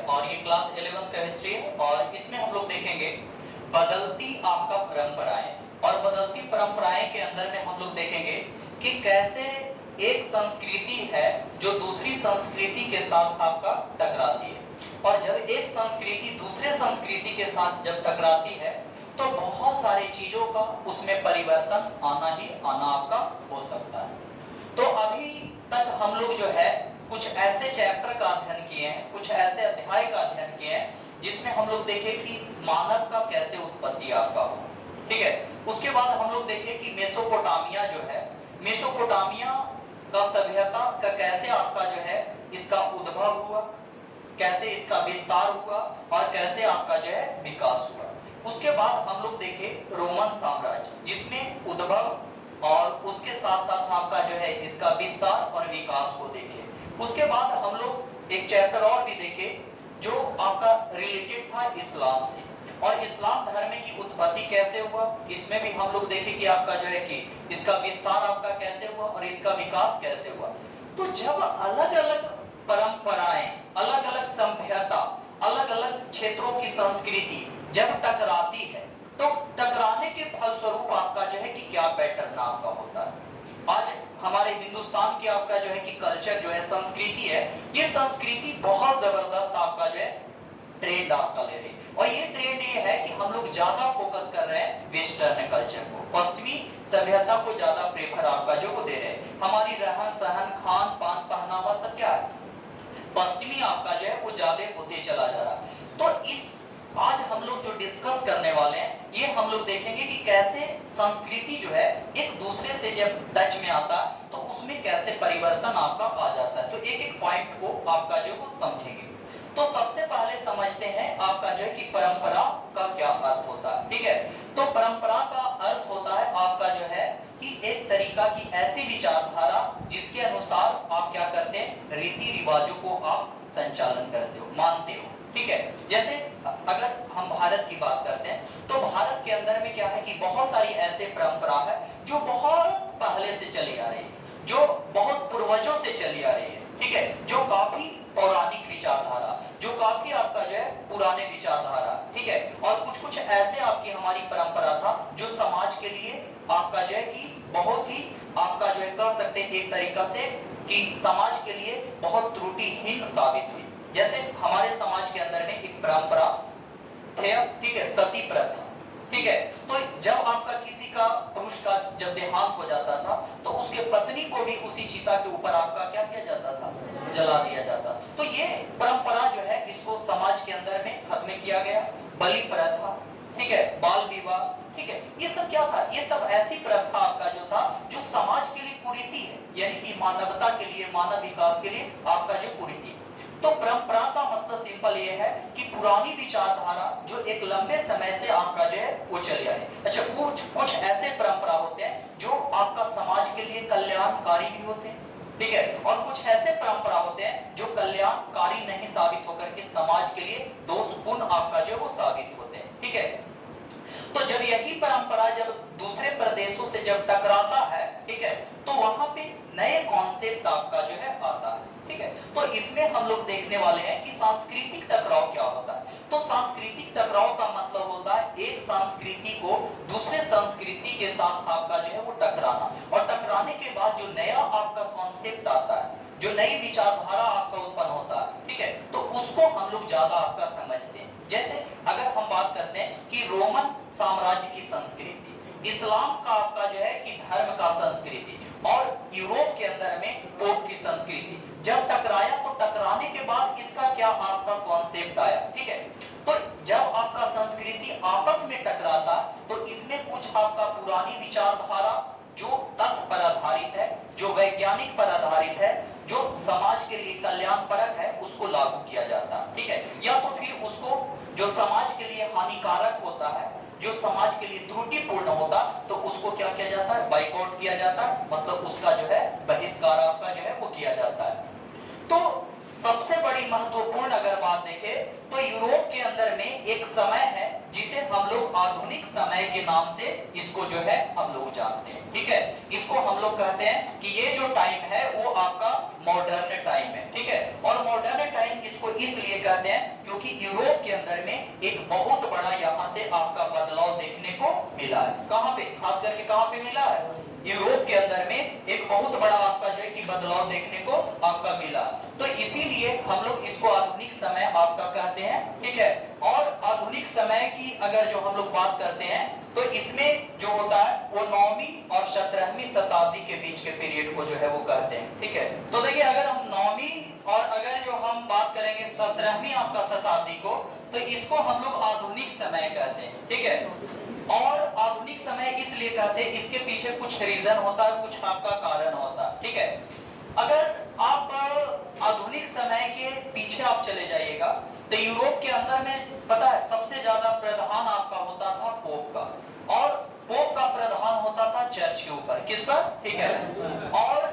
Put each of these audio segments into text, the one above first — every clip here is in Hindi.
और ये क्लास 11 केमिस्ट्री है और इसमें हम लोग देखेंगे बदलती आपका परंपराएं। और बदलती परंपराएं के अंदर में हम लोग देखेंगे कि कैसे एक संस्कृति है जो दूसरी संस्कृति के साथ आपका टकराती है, और जब एक संस्कृति दूसरे संस्कृति के साथ जब टकराती है तो बहुत सारी चीजों का उसमें परिवर्तन आना ही आना आपका हो सकता है। तो अभी तक हम लोग जो है कुछ ऐसे चैप्टर का अध्ययन किए हैं, कुछ ऐसे अध्याय का अध्ययन किए हैं जिसमें हम लोग देखे कि मानव का कैसे उत्पत्ति आपका हो, ठीक है। उसके बाद हम लोग देखे कि मेसोपोटामिया जो है, मेसोपोटामिया का सभ्यता का कैसे आपका जो है इसका उद्भव हुआ, कैसे इसका विस्तार हुआ और कैसे आपका जो है विकास हुआ। उसके बाद हम लोग देखे रोमन साम्राज्य जिसमें उद्भव और उसके साथ साथ आपका जो है इसका विस्तार और विकास को देखे। उसके बाद हम लोग एक चैप्टर और भी देखे जो आपका रिलेटेड था इस्लाम से, और इस्लाम धर्म की उत्पत्ति कैसे हुआ, इसमें भी हम लोग देखे कि आपका जो है कि इसका विस्तार आपका कैसे हुआ और इसका विकास कैसे हुआ। तो जब अलग अलग परंपराएं, अलग अलग सभ्यता, अलग अलग क्षेत्रों की संस्कृति जब टकराती है तो टकराने के फलस्वरूप आपका जो है कि क्या पैटर्न आपका होता है। आज हमारे हिंदुस्तान की आपका जो है कि कल्चर जो है, संस्कृति है, ये संस्कृति बहुत जबरदस्त आपका जो है ट्रेंड आपका ले रही है, और ये ट्रेंड ये है कि हम लोग ज्यादा फोकस कर रहे हैं वेस्टर्न कल्चर को, पश्चिमी सभ्यता को ज्यादा प्रेफर आपका जो वो दे रहे हैं। हमारी रहन सहन, खान पान, पहनावा सब क्या है पश्चिमी आपका जो है वो ज्यादा होते चला जा रहा। तो इस आज हम लोग जो डिस्कस करने वाले हैं ये हम लोग देखेंगे कि कैसे संस्कृति जो है एक दूसरे से जब टच में आता है तो उसमें कैसे परिवर्तन आपका आ जाता है। तो एक एक पॉइंट को आपका जो वो समझेंगे। तो सबसे पहले समझते हैं आपका जो है कि परंपरा का क्या अर्थ होता है, ठीक है। तो परंपरा का अर्थ होता है आपका जो है कि एक तरीका की ऐसी विचारधारा जिसके अनुसार आप क्या करते हैं, रीति रिवाजों को आप संचालन करते हो, मानते हो, ठीक है। जैसे अगर हम भारत की बात करते हैं तो भारत के अंदर में क्या है कि बहुत सारी ऐसे परंपरा है जो बहुत पहले से चली आ रही है, जो बहुत पूर्वजों से चली आ रही है, ठीक है, जो काफी पौराणिक विचारधारा, जो काफी आपका जो है पुराने विचारधारा, ठीक है। और कुछ कुछ ऐसे आपकी हमारी परंपरा था जो समाज के लिए आपका जो है कि बहुत ही आपका जो है कह सकते हैं एक तरीका से कि समाज के लिए बहुत त्रुटिहीन साबित हुई। जैसे हमारे समाज के अंदर में एक परंपरा थे, ठीक है, सती प्रथा, ठीक है। तो जब आपका किसी का पुरुष का जब देहांत हो जाता था तो उसके पत्नी को भी उसी चिता के ऊपर आपका क्या किया जाता था, जला दिया जाता। तो ये परंपरा जो है इसको समाज के अंदर में खत्म किया गया। बलि प्रथा, ठीक है, बाल विवाह, ठीक है, ये सब क्या था, ये सब ऐसी प्रथा आपका जो था जो समाज के लिए कुरीति है, यानी कि मानवता के लिए, मानव विकास के लिए आपका जो कुरीति। तो परंपरा का मतलब सिंपल ये है कि पुरानी विचारधारा जो एक लंबे समय से आपका जो है वो चली आ रही है। अच्छा, कुछ ऐसे परंपरा होते हैं जो आपका समाज के लिए कल्याणकारी भी होते हैं, ठीक है, और कुछ ऐसे परंपरा होते हैं जो कल्याणकारी नहीं साबित होकर के समाज के लिए दोषपूर्ण आपका जो वो साबित होते हैं, ठीक है। तो जब यही परंपरा जब दूसरे प्रदेशों से जब टकराता है, ठीक है, तो वहां पे नए कॉन्सेप्ट आपका जो है आता है, ठीक है। तो इसमें हम लोग देखने वाले हैं कि सांस्कृतिक टकराव क्या होता है। तो सांस्कृतिक टकराव का मतलब होता है एक संस्कृति को दूसरे संस्कृति के साथ आपका जो है वो टकराना, और टकराने के बाद जो नया आपका कॉन्सेप्ट आता है, जो नई विचारधारा आपका उत्पन्न होता है, ठीक है, तो उसको हम लोग ज्यादा आपका समझते हैं। जैसे अगर हम बात करते हैं कि रोमन साम्राज्य की संस्कृति, इस्लाम का आपका जो है कि धर्म का संस्कृति, और यूरोप के अंदर में पोप की संस्कृति जब टकराया तो टकराने के बाद इसका क्या आपका कॉन्सेप्ट आया, ठीक है। तो जब आपका संस्कृति आपस में टकराता तो इसमें कुछ आपका पुरानी विचारधारा जो तथ्य पर आधारित है, जो वैज्ञानिक पर आधारित है, जो समाज के लिए कल्याणपरक है, उसको लागू किया जाता है, ठीक है। या तो फिर उसको जो समाज के लिए हानिकारक होता है, जो समाज के लिए त्रुटिपूर्ण होता, तो उसको क्या किया जाता है, बाइकआउट किया जाता है, मतलब उसका जो है बहिष्कार आपका जो है वो किया जाता है। तो सबसे बड़ी महत्वपूर्ण अगर बात देखें तो यूरोप के अंदर में एक समय है जिसे हम लोग आधुनिक समय के नाम से इसको जो है हम लोग जानते हैं, ठीक है। इसको हम लोग कहते हैं कि ये जो टाइम है वो आपका मॉडर्न टाइम है, ठीक है। और मॉडर्न टाइम इसको इसलिए कहते हैं क्योंकि यूरोप के अंदर में एक बहुत बड़ा यहाँ से आपका बदलाव देखने को मिला है। कहाँ पे, खास करके कहाँ पे मिला है, यूरोप के अंदर में एक बहुत बड़ा आपका जो है कि बदलाव देखने को आपका मिला। तो इसीलिए हम लोग इसको आधुनिक समय आपका कहते हैं, ठीक है। और आधुनिक समय की अगर जो हम लोग बात करते हैं तो इसमें जो होता है वो 9वीं और 17वीं शताब्दी के बीच के पीरियड को जो है वो कहते हैं, ठीक है। तो देखिए अगर हम 9वीं और अगर जो हम बात करेंगे 17वीं आपका शताब्दी को, तो इसको हम लोग आधुनिक समय कहते हैं, ठीक है। और आधुनिक समय इसलिए कहते हैं, इसके पीछे कुछ रीजन होता है, कुछ आपका कारण होता है, ठीक है। अगर आप आधुनिक समय के पीछे आप चले जाइएगा तो यूरोप के अंदर में पता है सबसे ज्यादा प्रधान आपका होता था पोप का, और पोप का प्रधान होता था चर्च के ऊपर, किस पर, ठीक है। और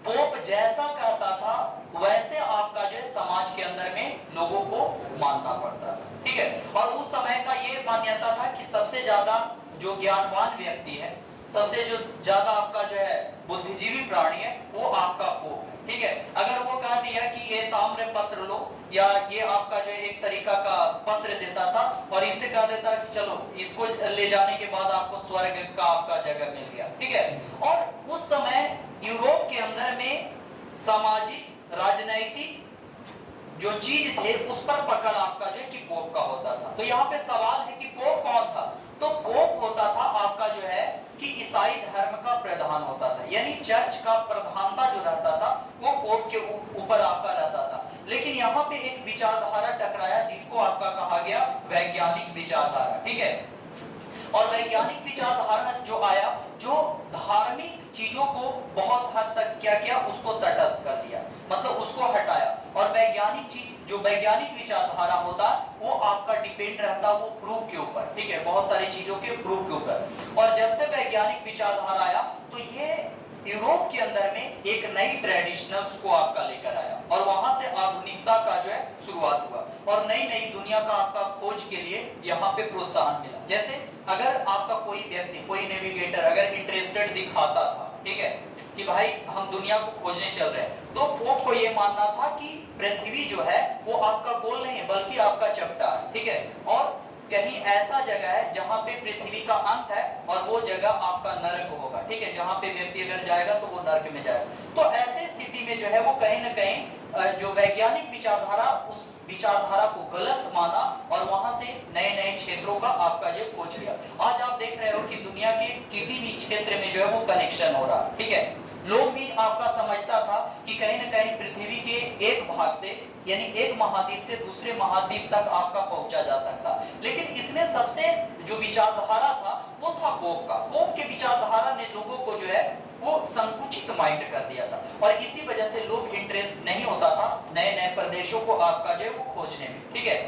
पोप जैसा कहता था वैसे आपका जो समाज के अंदर में लोगों को मानना पड़ता था, ठीक है। और उस समय का ये मान्यता था कि सबसे ज्यादा जो ज्ञानवान व्यक्ति है, सबसे जो ज्यादा आपका जो है बुद्धिजीवी प्राणी है, वो आपका पोप है, ठीक है। अगर वो कह दिया कि ये ताम्र पत्र लो, या ये आपका जो एक तरीका का पत्र देता था और इससे कह देता कि चलो इसको ले जाने के बाद आपको स्वर्ग का आपका जगह मिल गया, ठीक है। और उस समय यूरोप के अंदर में सामाजिक राजनैतिक जो चीज थे उस पर पकड़ आपका जो है कि पोप का होता था। तो यहाँ पे सवाल है कि पोप कौन था, तो पोप होता था आपका जो है कि ईसाई धर्म का प्रधान होता था, यानी चर्च का प्रधानता जो रहता था वो पोप के ऊपर आपका रहता था। लेकिन यहाँ पे एक विचारधारा टकराया जिसको आपका कहा गया वैज्ञानिक विचारधारा, ठीक है। और वैज्ञानिक विचारधारा जो आया, जो धार्मिक चीजों को बहुत हद तक क्या किया, उसको तटस्थ कर दिया, मतलब उसको हटाया। और वैज्ञानिक चीज, जो वैज्ञानिक विचारधारा होता वो आपका डिपेंड रहता वो प्रूफ के ऊपर, ठीक है, बहुत सारी चीजों के प्रूफ के ऊपर। और जब से वैज्ञानिक विचारधारा आया तो ये यूरोप के अंदर में एक नई ट्रेडिशनल्स को आपका लेकर आया, और वहां से आधुनिकता का जो है शुरुआत हुआ, और नई नई दुनिया का आपका खोज के लिए यहाँ पे प्रोत्साहन मिला। जैसे अगर आपका कोई व्यक्ति, कोई नेविगेटर अगर इंटरेस्टेड दिखाता था, ठीक है, कि भाई हम दुनिया को खोजने चल रहे हैं, तो पोप को ये मानना था कि पृथ्वी जो है वो आपका गोल नहीं है बल्कि आपका चपटा है, ठीक है। और कहीं ऐसा जगह है जहां पे पृथ्वी का अंत है और वो जगह आपका नरक होगा, ठीक है, जहां पे व्यक्ति अगर जाएगा तो वो नरक में जाएगा। तो ऐसे स्थिति में जो है वो कहीं ना कहीं जो वैज्ञानिक विचारधारा, उस विचारधारा को गलत माना और वहां से नए नए क्षेत्रों का आपका जो खोज लिया। आज आप देख रहे हो कि दुनिया के किसी भी क्षेत्र में जो है वो कनेक्शन हो रहा, ठीक है। लोग भी आपका समझता था कि कहीं ना कहीं पृथ्वी के एक भाग से, यानी एक महाद्वीप से दूसरे महाद्वीप तक आपका पहुंचा जा सकता। लेकिन इसमें सबसे जो विचारधारा था वो था पोप का। पोप के विचारधारा ने लोगों को जो है वो संकुचित माइंड कर दिया था, और इसी वजह से लोग इंटरेस्ट नहीं होता था नए नए प्रदेशों को आपका जो है वो खोजने में, ठीक है।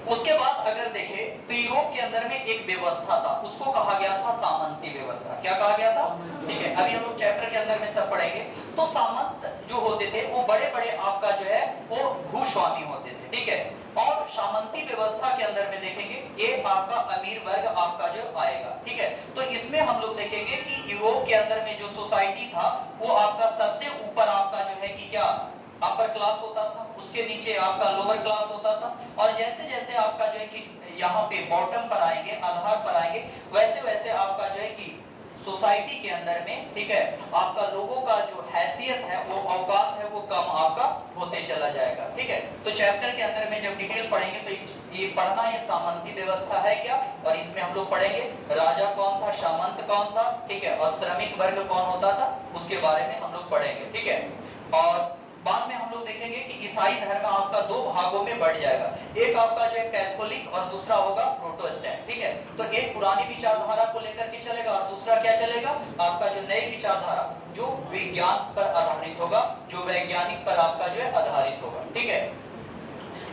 उसके बाद अगर देखें तो यूरोप के अंदर में एक व्यवस्था था, उसको कहा गया था सामंती व्यवस्था। क्या कहा गया था, ठीक है, अभी हम लोग चैप्टर के अंदर में सब पढ़ेंगे। तो सामंत जो होते थे वो बड़े बड़े आपका जो है वो भूस्वामी होते थे, ठीक है। और सामंती व्यवस्था के अंदर में देखेंगे ये आपका अमीर वर्ग आपका जो आएगा, ठीक है। तो इसमें हम लोग देखेंगे कि यूरोप के अंदर में जो सोसाइटी था वो आपका सबसे ऊपर आपका जो है कि क्या अपर क्लास होता था, उसके नीचे आपका लोअर क्लास होता था, और जैसे जैसे आपका जो है कि यहाँ पे बॉटम पर आएंगे, आधार पर आएंगे, वैसे वैसे आपका जो है कि सोसाइटी के अंदर में, ठीक है, आपका लोगों का जो हैसियत है, वो औकात है, वो कम आपका होते चला जाएगा, ठीक है। तो चैप्टर के अंदर में जब डिटेल पढ़ेंगे तो ये पढ़ना ये सामंती व्यवस्था है क्या, और इसमें हम लोग पढ़ेंगे राजा कौन था, सामंत कौन था, ठीक है, और श्रमिक वर्ग कौन होता था, उसके बारे में हम लोग पढ़ेंगे, ठीक है। और बाद में हम लोग देखेंगे कि ईसाई धर्म आपका दो भागों में बढ़ जाएगा, एक आपका जो है कैथोलिक और दूसरा होगा प्रोटेस्टेंट, ठीक है। तो एक पुरानी विचारधारा को लेकर के चलेगा और दूसरा क्या चलेगा, आपका जो नई विचारधारा जो विज्ञान पर आधारित होगा, जो वैज्ञानिक पर आपका जो है आधारित होगा, ठीक है।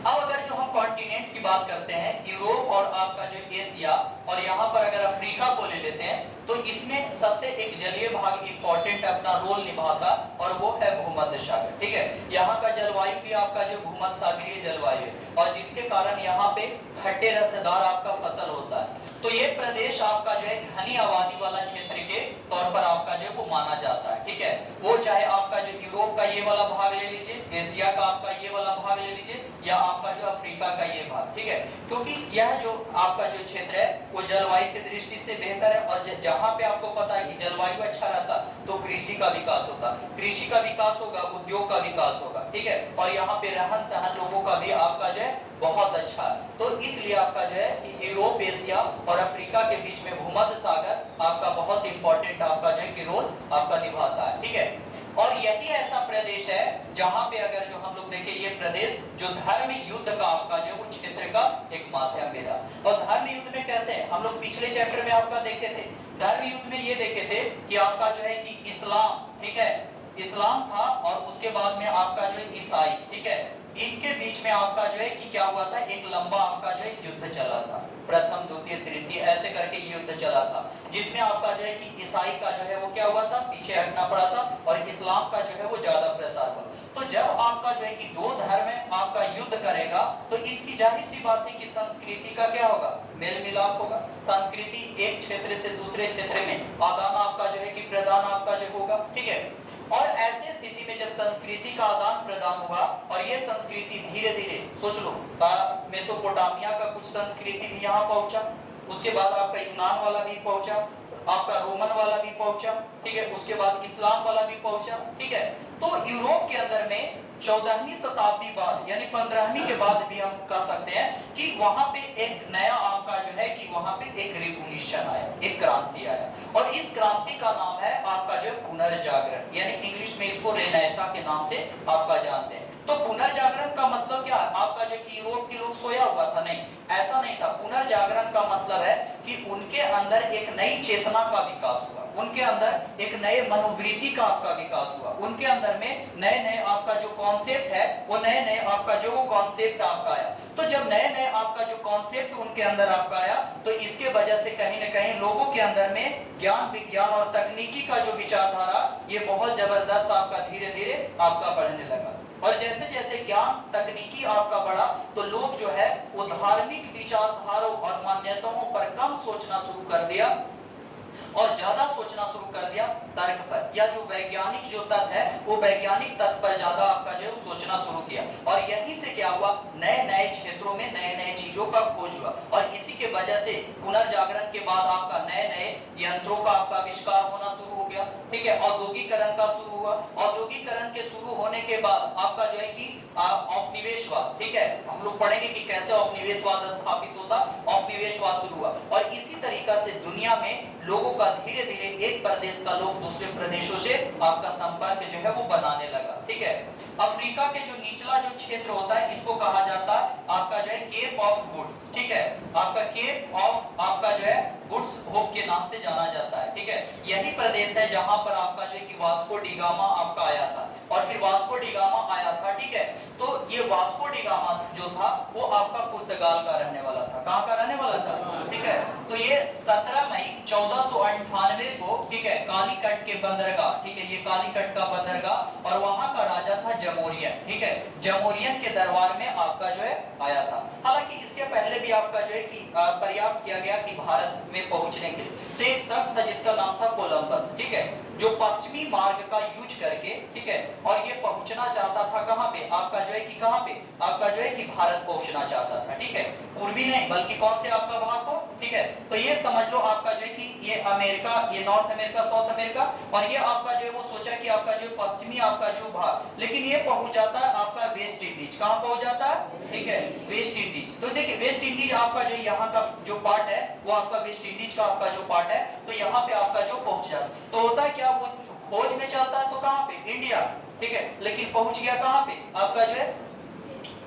अब अगर जो हम कॉन्टिनेंट की बात करते हैं, यूरोप और आपका जो एशिया, और यहाँ पर अगर अफ्रीका को ले लेते हैं, तो इसमें सबसे एक जलीय भाग इंपॉर्टेंट अपना रोल निभाता, और वो है भूमध्य सागर, ठीक है। यहाँ का जलवायु भी आपका जो भूमध्य सागरीय जलवायु है, और जिसके कारण यहाँ पे खट्टे रसदार आपका फसल होता है। तो ये प्रदेश आपका जो है घनी आबादी वाला क्षेत्र के तौर पर आपका जो है वो माना जाता है, ठीक है। वो चाहे आपका जो यूरोप का ये वाला भाग ले लीजिए, एशिया का आपका ये वाला भाग ले लीजिए, या आपका जो अफ्रीका का ये भाग, ठीक है। क्योंकि यह जो आपका जो क्षेत्र है वो जलवायु की दृष्टि से बेहतर है, और जहां पे आपको पता है कि जलवायु अच्छा रहता तो कृषि का विकास होता, कृषि का विकास होगा, उद्योग का विकास होगा, ठीक है। और यहाँ पे रहन सहन लोगों का भी आपका जो है बहुत अच्छा है। तो इसलिए आपका जो है कि यूरोप, एशिया और अफ्रीका के बीच में भूमध्य सागर आपका बहुत इंपॉर्टेंट आपका जो है कि रोल आपका निभाता है, ठीक है। और यही ऐसा प्रदेश है जहां पे अगर जो हम लोग देखें, ये प्रदेश जो धर्म युद्ध का आपका जो वो क्षेत्र का एक माध्यम भी था। और धर्म युद्ध में कैसे, हम लोग पिछले चैप्टर में आपका देखे थे, धर्म युद्ध में ये देखे थे कि आपका जो है कि इस्लाम, ठीक है, इस्लाम था, और उसके बाद में आपका जो है ईसाई, ठीक है, इनके बीच में आपका जो है कि क्या हुआ था, एक लंबा आपका जो है युद्ध चला था, प्रथम द्वितीय तृतीय ऐसे करके युद्ध चला था, जिसमें आपका जो है कि ईसाई का जो है वो क्या हुआ था, पीछे हटना पड़ा था, और इस्लाम का जो है वो ज्यादा प्रसार हुआ। तो जब आपका जो है कि दो धर्म आपका युद्ध करेगा तो इनकी जाहिर सी बात है कि संस्कृति का क्या होगा, मेल मिलाप होगा। संस्कृति एक क्षेत्र से दूसरे क्षेत्र में आदान आपका जो है कि प्रदान आपका जो होगा, ठीक है। और ऐसे स्थिति में जब संस्कृति का आदान प्रदान हुआ, और ये संस्कृति धीरे धीरे, सोच लो, मेसोपोटामिया का कुछ संस्कृति भी यहाँ पहुंचा, उसके बाद आपका यूनान वाला भी पहुंचा, आपका रोमन वाला भी पहुंचा, ठीक है, उसके बाद इस्लाम वाला भी पहुंचा, ठीक है। तो यूरोप के अंदर में 14वीं शताब्दी बाद यानी 15वीं के बाद भी हम कह सकते हैं कि वहां पे एक नया आपका जो है कि वहां पे एक रिवोल्यूशन आया, एक क्रांति आया, और इस क्रांति का नाम है आपका जो पुनर्जागरण, यानी इंग्लिश में इसको रेनेसां के नाम से आपका जानते हैं। तो पुनर्जागरण का मतलब क्या है, आपका जो कि यूरोप के लोग सोया हुआ था, नहीं, ऐसा नहीं था। पुनर्जागरण का मतलब है कि उनके अंदर एक नई चेतना का विकास हुआ, उनके अंदर एक नए मनोवृत्ति का आपका विकास हुआ, उनके अंदर में नए नए आपका जो कॉन्सेप्ट है वो नए नए आपका जो वो कॉन्सेप्ट आपका आया। तो जब नए नए आपका जो कॉन्सेप्ट उनके अंदर आपका आया, तो इसके वजह से कहीं ना कहीं लोगों के अंदर में ज्ञान विज्ञान और तकनीकी का जो विचारधारा ये बहुत जबरदस्त आपका धीरे धीरे आपका बढ़ने लगा। और जैसे जैसे ज्ञान तकनीकी आपका बढ़ा तो लोग जो है वो धार्मिक विचारधाराओं और मान्यताओं पर कम सोचना शुरू कर दिया और ज्यादा सोचना शुरू कर दिया तर्क पर, या जो वैज्ञानिक जो तथ्य है वो वैज्ञानिक तथ्य पर ज्यादा आपका जो सोचना शुरू किया। और यहीं से क्या हुआ, नए नए क्षेत्रों में नए नए चीजों का खोज हुआ, और इसी के वजह से पुनर्जागरण के बाद आपका नए नए यंत्रों का आपका आविष्कार होना शुरू हो गया, ठीक है। औद्योगिकरण का शुरू हुआ, औद्योगिकरण के शुरू होने के बाद आपका जो है कि औपनिवेशवाद, ठीक है, हम लोग पढ़ेंगे कि कैसे औपनिवेशवाद स्थापित होता, औपनिवेशवाद शुरू हुआ। और इसी तरीका से दुनिया में लोगों का धीरे धीरे एक प्रदेश का लोग दूसरे प्रदेशों से आपका संपर्क जो है वो बनाने लगा, ठीक है। अफ्रीका के जो निचला जो क्षेत्र होता है इसको कहा जाता है आपका जो है केप ऑफ गुड्स, ठीक है, आपका केप ऑफ आपका जो है गुड्स होप के नाम से जाना जाता है, ठीक है। यही प्रदेश है जहां पर आपका जो है कि वास्को डी गामा आपका आया था, और फिर वास्को डी गामा आया था, ठीक है। तो ये वास्को डी गामा जो था वो आपका पुर्तगाल का रहने वाला था, कहां का रहने वाला था, ठीक है। तो ये 17 मई 1498 को, ठीक है, कालीकट के बंदरगाह, ठीक है, ये कालीकट का बंदरगाह, और वहां का राजा था जमोरियन, ठीक है, जमोरियन के दरबार में आपका जो है आया था। हालांकि इसके पहले भी आपका जो है कि प्रयास किया गया कि भारत में पहुंचने के लिए, तो एक शख्स था जिसका नाम था कोलंबस, ठीक है, जो पश्चिमी मार्ग का यूज करके, ठीक है, और ये पहुंचना चाहता था कहां पे, आपका जो है कि कहां पे, आपका जो है कि भारत पहुंचना चाहता था, ठीक है, पूर्वी नहीं बल्कि कौन से आपका भाग को, ठीक है। तो ये समझ लो आपका जो है कि ये अमेरिका, ये नॉर्थ अमेरिका, साउथ अमेरिका, और ये आपका जो है वो सोचा कि आपका जो पश्चिमी आपका जो भाग, लेकिन ये पहुंच जाता है आपका वेस्ट इंडीज, कहां पहुंच जाता है, ठीक है, वेस्ट इंडीज। तो देखिए वेस्ट इंडीज आपका जो यहाँ का जो पार्ट है वो आपका वेस्ट इंडीज का आपका जो पार्ट है, तो यहाँ पे आपका जो पहुंच जाता है। तो होता है क्या, वो खोज में चलता है तो कहां पे, इंडिया, ठीक है, लेकिन पहुंच गया कहां पे, आपका जो है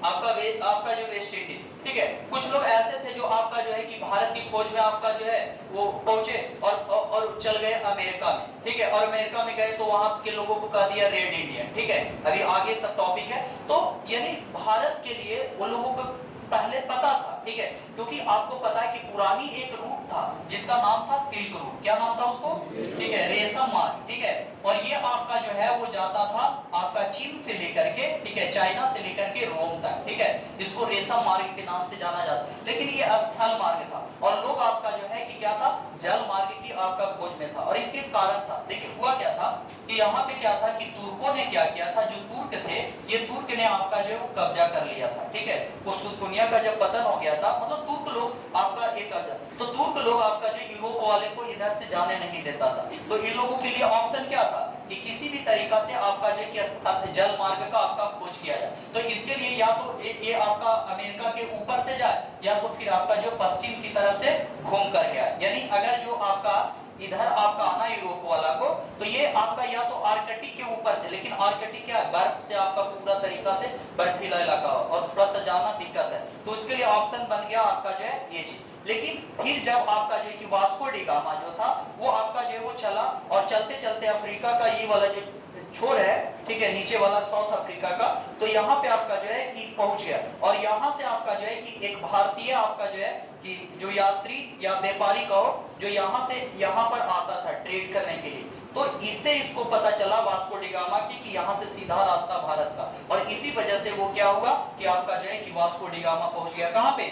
आपका जो वेस्ट इंडीज, ठीक है। कुछ लोग ऐसे थे जो आपका जो है कि भारत की खोज में आपका जो है वो पहुंचे और चल गए अमेरिका में, ठीक है, और अमेरिका में गए तो वहां के लोगों को कह दिया रेड इंडियन, ठीक है। अभी आगे सब टॉपिक है। तो यानी भारत के लिए वो लोगों को पहले पता था, ठीक है, क्योंकि आपको पता है कि पुरानी एक रूट था जिसका नाम था सिल्क रूट, क्या नाम था उसको, ठीक है, रेशम मार्ग, ठीक है। और ये आपका जो है वो जाता था आपका चीन से लेकर के, ठीक है, चाइना से लेकर के रोम तक, ठीक है, इसको रेशम मार्ग के नाम से जाना जाता, लेकिन ये स्थल मार्ग था, और लोग आपका जो है क्या था, जल मार्ग की आपका खोज में था। और इसके कारण था, देखिए हुआ क्या था कि यहाँ पे क्या था कि तुर्कों ने क्या किया था, जो तुर्क थे, ये तुर्क ने आपका जो कब्जा कर लिया था, ठीक है। कुस्तुनतुनिया का जब पतन हो गया था, मतलब तुर्क लोग आपका एक कब्जा, तो तुर्क लोग आपका जो यूरोप वाले को इधर से जाने नहीं देता था। तो इन लोगों के लिए ऑप्शन क्या था कि किसी भी तरीका से आपका जो जल मार्ग का आपका खोज किया जाए। तो इसके लिए या तो ये आपका अमेरिका के ऊपर से जाए, या तो फिर आपका जो पश्चिम की तरफ से घूम कर गया। यानी अगर जो आपका इधर आपका आना यूरोप वाला को, तो ये आपका या तो आर्कटिक के ऊपर से, लेकिन आर्कटिक क्या है, बर्फ से आपका पूरा तरीका से बर्फीला इलाका और थोड़ा सा जाना दिक्कत है, तो उसके लिए ऑप्शन बन गया आपका जो है ये चीज। लेकिन फिर जब आपका जो है कि वास्को डी गामा जो था वो आपका जो है वो चला, और चलते चलते अफ्रीका का ये वाला जो छोर है, ठीक है, नीचे वाला साउथ अफ्रीका का, तो यहाँ पे आपका जो है कि पहुंच गया। और यहाँ से आपका जो है कि एक भारतीय आपका जो है कि जो यात्री या व्यापारी कहो, जो यहाँ से यहाँ पर आता था ट्रेड करने के लिए, तो इससे इसको पता चला वास्को डी गामा की कि यहाँ से सीधा रास्ता भारत का, और इसी वजह से वो क्या हुआ कि आपका जो है कि वास्को डी गामा पहुंच गया कहाँ पे,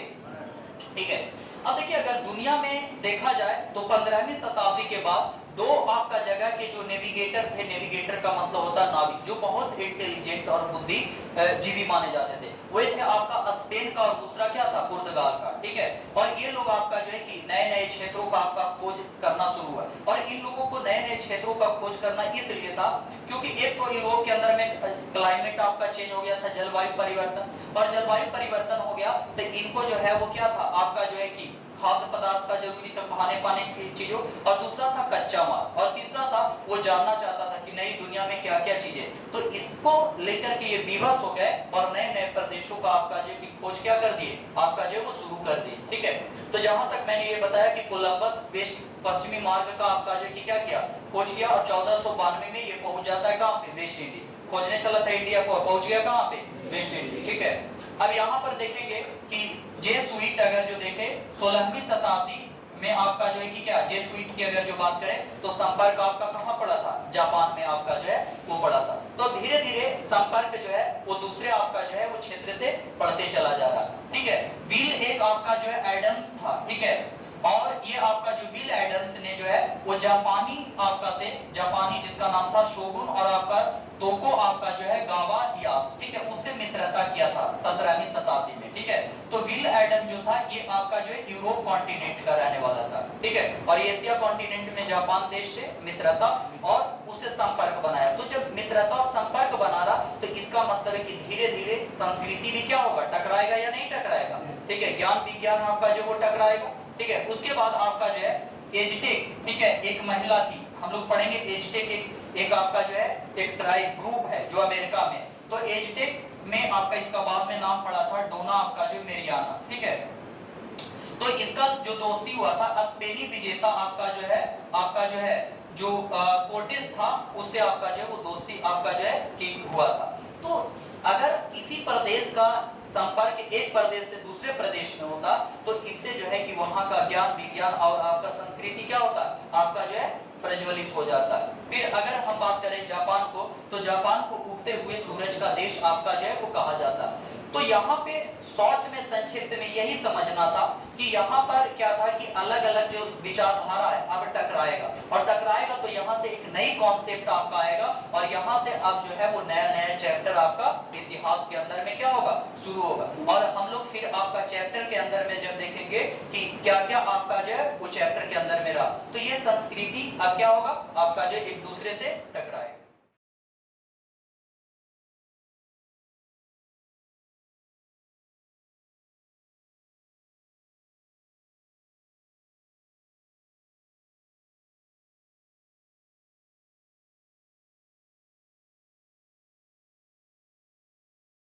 ठीक है। अब देखिए अगर दुनिया में देखा जाए तो 15वीं शताब्दी के बाद दो आपका जगह के जो नेविगेटर थे, नेविगेटर का मतलब होता है नाविक, जो बहुत इंटेलिजेंट और बुद्धि जीवी माने जाते थे, वो थे आपका स्पेन का और दूसरा क्या था, पुर्तगाल का, ठीक है। और ये लोग आपका जो है कि नए नए क्षेत्रों का आपका खोज करना शुरू हुआ। और इन लोगों को नए नए क्षेत्रों का खोज करना इसलिए था क्योंकि एक तो यूरोप के अंदर में क्लाइमेट आपका चेंज हो गया था, जलवायु परिवर्तन, और जलवायु परिवर्तन हो गया तो इनको जो है वो क्या था आपका जो है कि खाद्य पदार्थ का जरूरी था, खाने पाने की चीजों, और दूसरा था कच्चा माल, और तीसरा था वो जानना चाहता था कि नई दुनिया में क्या क्या चीजें। तो इसको लेकर के ये विवश हो गए और नए नए प्रदेशों का आपका जो की खोज क्या कर दिए, आपका जो वो शुरू कर दिए, ठीक है। तो जहां तक मैंने ये बताया कि कोलंबस वेस्ट पश्चिमी मार्ग का आपका जो की क्या किया, खोज किया, और 1492 में ये पहुंच जाता है कहां पे, वेस्ट इंडीज खोजने चला था इंडिया को, पहुंच गया कहां पे, वेस्ट इंडीज, ठीक है। अब यहाँ पर देखेंगे कि जेसुइट अगर जो देखे 16वीं शताब्दी में आपका जो है कि क्या, जेसुइट की अगर जो बात करें तो संपर्क आपका कहां पड़ा था, जापान में आपका जो है वो पड़ा था। तो धीरे धीरे संपर्क जो है वो दूसरे आपका जो है वो क्षेत्र से पड़ते चला जा रहा, ठीक है। विल एक आपका जो है एडम्स था, ठीक है, और ये आपका जो विल एडम्स ने जो है वो जापानी आपका से, जापानी जिसका नाम था शोगुन, और आपका तोको आपका जो है गावा यास, ठीक है, उससे मित्रता किया था 17वीं शताब्दी में, ठीक है। तो विल एडम जो था ये आपका जो है यूरोप कॉन्टिनेंट का रहने वाला था, ठीक है, और एशिया कॉन्टिनेंट में जापान देश से मित्रता और उससे संपर्क बनाया। तो जब मित्रता और संपर्क बना रहा तो इसका मतलब है कि धीरे धीरे संस्कृति भी क्या होगा, टकराएगा या नहीं टकराएगा, ठीक है, ज्ञान विज्ञान आपका जो वो टकराएगा, ठीक है। उसके बाद आपका जो है एजटेक, ठीक है, एक महिला थी, हम लोग पढ़ेंगे एजटेक एक आपका जो है एक ट्राइब ग्रुप है जो अमेरिका में, तो एजटेक में आपका इसका बाद में नाम पड़ा था डोना आपका जो मेरियाना, ठीक है। तो इसका जो दोस्ती हुआ था स्पेनी विजेता आपका जो है जो कोर्टेस था, उससे आपका जो है वो दोस्ती आपका जो है कि हुआ था। तो अगर किसी प्रदेश का संपर्क एक प्रदेश से दूसरे प्रदेश में होता तो इससे जो है कि वहां का ज्ञान विज्ञान और आपका संस्कृति क्या होता, आपका जो है प्रज्वलित हो जाता। फिर अगर हम बात करें जापान को, तो जापान को उगते हुए सूरज का देश आपका जो है वो कहा जाता। तो यहाँ पे शॉर्ट में संक्षिप्त में यही समझना था कि यहाँ पर क्या था कि अलग अलग जो विचारधारा है अब टकराएगा, और टकराएगा तो यहाँ से एक नई कॉन्सेप्ट आपका आएगा, और यहाँ से अब जो है वो नया नया चैप्टर आपका इतिहास के अंदर में क्या होगा, शुरू होगा। और हम लोग फिर आपका चैप्टर के अंदर में जब देखेंगे कि क्या क्या आपका जो है वो चैप्टर के अंदर में रहा, तो ये संस्कृति अब क्या होगा आपका जो एक दूसरे से टकराएगा।